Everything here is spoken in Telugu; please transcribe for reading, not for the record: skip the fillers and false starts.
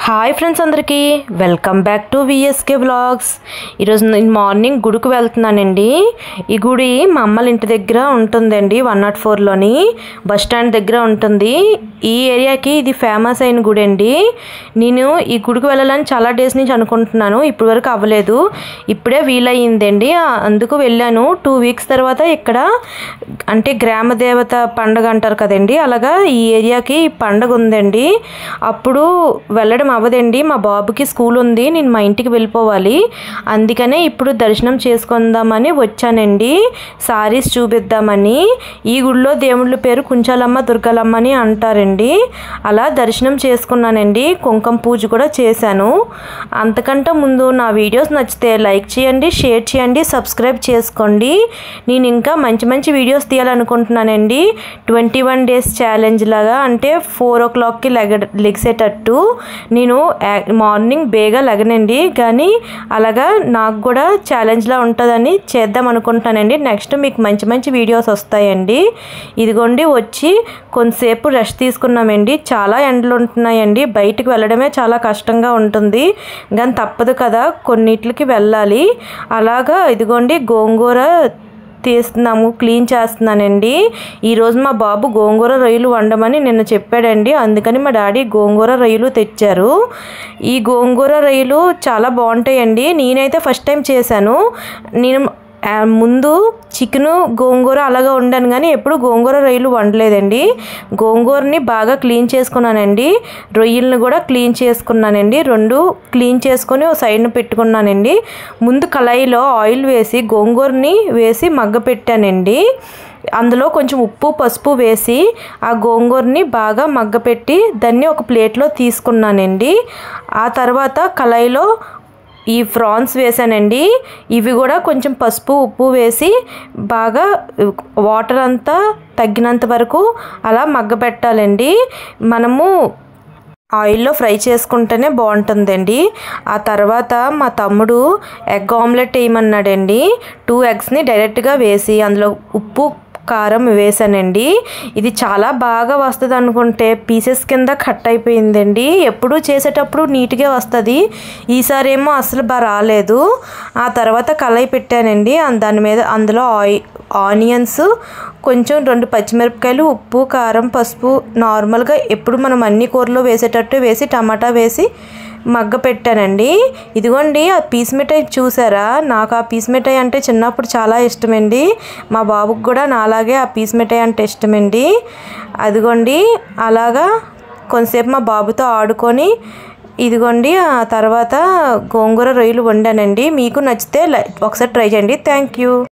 హాయ్ ఫ్రెండ్స్ అందరికీ welcome back to VSK vlogs. ఈరోజు నేను మార్నింగ్ గుడికి వెళ్తున్నానండి. ఈ గుడి మా అమ్మల ఇంటి దగ్గర ఉంటుందండి, 104లోని బస్ స్టాండ్ దగ్గర ఉంటుంది. ఈ ఏరియాకి ఇది ఫేమస్ అయిన గుడి అండి. నేను ఈ గుడికి వెళ్ళాలని చాలా డేస్ నుంచి అనుకుంటున్నాను, ఇప్పటి వరకు అవ్వలేదు. ఇప్పుడే వీలయ్యిందండి, అందుకు వెళ్ళాను. 2 వీక్స్ తర్వాత ఇక్కడ అంటే గ్రామ దేవత పండుగ అంటారు కదండి, అలాగా ఈ ఏరియాకి పండుగ ఉందండి. అప్పుడు వెళ్ళడం అవ్వదండి, మా బాబుకి స్కూల్ ఉంది, నేను మా ఇంటికి వెళ్ళిపోవాలి. అందుకనే ఇప్పుడు దర్శనం చేసుకుందామని వచ్చానండి, సారీస్ చూపిద్దామని. ఈ గుడిలో దేవుళ్ళ పేరు కుంచాలమ్మ దుర్గాలమ్మ అని అంటారండి. అలా దర్శనం చేసుకున్నానండి, కుంకుమ పూజ కూడా చేశాను. అంతకంటే ముందు నా వీడియోస్ నచ్చితే లైక్ చేయండి, షేర్ చేయండి, సబ్స్క్రైబ్ చేసుకోండి. నేను ఇంకా మంచి మంచి వీడియోస్ తీయాలనుకుంటున్నానండి. 21 డేస్ ఛాలెంజ్ లాగా, అంటే 4 o'clockకి లెగిసేటట్టు. నేను మార్నింగ్ బేగా లెగనండి, కానీ అలాగా నాకు కూడా ఛాలెంజ్లా ఉంటుందని చేద్దాం అనుకుంటున్నానండి. నెక్స్ట్ మీకు మంచి మంచి వీడియోస్ వస్తాయండి. ఇదిగోండి వచ్చి కొంతసేపు రెస్ట్ తీసుకున్నామండి. చాలా ఎండలు ఉంటున్నాయండి, బయటికి వెళ్ళడమే చాలా కష్టంగా ఉంటుంది, కానీ తప్పదు కదా, కొన్నిటికి వెళ్ళాలి. అలాగా ఇదిగోండి గోంగూర తీస్తున్నాము, క్లీన్ చేస్తున్నానండి. ఈరోజు మా బాబు గోంగూర రొయ్యలు వండమని నిన్న చెప్పాడండి, అందుకని మా డాడీ గోంగూర రొయ్యలు తెచ్చారు. ఈ గోంగూర రొయ్యలు చాలా బాగుంటాయండి. నేనైతే ఫస్ట్ టైం చేశాను. నేను ముందు చికెను గోంగూర అలాగా వండాను, కానీ ఎప్పుడు గోంగూర రొయ్యలు వండలేదండి. గోంగూరని బాగా క్లీన్ చేసుకున్నానండి, రొయ్యలను కూడా క్లీన్ చేసుకున్నానండి. 2 క్లీన్ చేసుకొని ఒక సైడ్ను పెట్టుకున్నానండి. ముందు కళాయిలో ఆయిల్ వేసి గోంగూరని వేసి మగ్గ పెట్టానండి. అందులో కొంచెం ఉప్పు పసుపు వేసి ఆ గోంగూరని బాగా మగ్గపెట్టి దాన్ని ఒక ప్లేట్లో తీసుకున్నానండి. ఆ తర్వాత కళాయిలో ఈ ఫ్రాన్స్ వేసానండి. ఇవి కూడా కొంచెం పసుపు ఉప్పు వేసి బాగా వాటర్ అంతా తగ్గినంత వరకు అలా మగ్గబెట్టాలండి. మనము ఆయిల్లో ఫ్రై చేసుకుంటేనే బాగుంటుందండి. ఆ తర్వాత మా తమ్ముడు ఎగ్ ఆమ్లెట్ వేయమన్నాడండి. 2 ఎగ్స్ని డైరెక్ట్గా వేసి అందులో ఉప్పు కారం వేసానండి. ఇది చాలా బాగా వస్తుంది అనుకుంటే పీసెస్ కింద కట్ అయిపోయిందండి. ఎప్పుడు చేసేటప్పుడు నీట్గా వస్తుంది, ఈసారి ఏమో అసలు బాగా రాలేదు. ఆ తర్వాత కళాయి పెట్టానండి, దాని మీద అందులో ఆనియన్స్, కొంచెం 2 పచ్చిమిరపకాయలు, ఉప్పు కారం పసుపు నార్మల్గా ఎప్పుడు మనం అన్ని కూరలో వేసేటట్టు వేసి టమాటా వేసి మగ్గ పెట్టానండి. ఇదిగోండి ఆ పీస్ మిఠాయి చూసారా, నాకు ఆ పీస్ మిఠాయి అంటే చిన్నప్పుడు చాలా ఇష్టమండి. మా బాబుకి కూడా నాలాగే ఆ పీస్ మిఠాయి అంటే ఇష్టమండి. అదిగోండి అలాగా కొంతసేపు మా బాబుతో ఆడుకొని ఇదిగోండి ఆ తర్వాత గోంగూర రొయ్యలు వండానండి. మీకు నచ్చితే ఒకసారి ట్రై చేయండి. Thank you.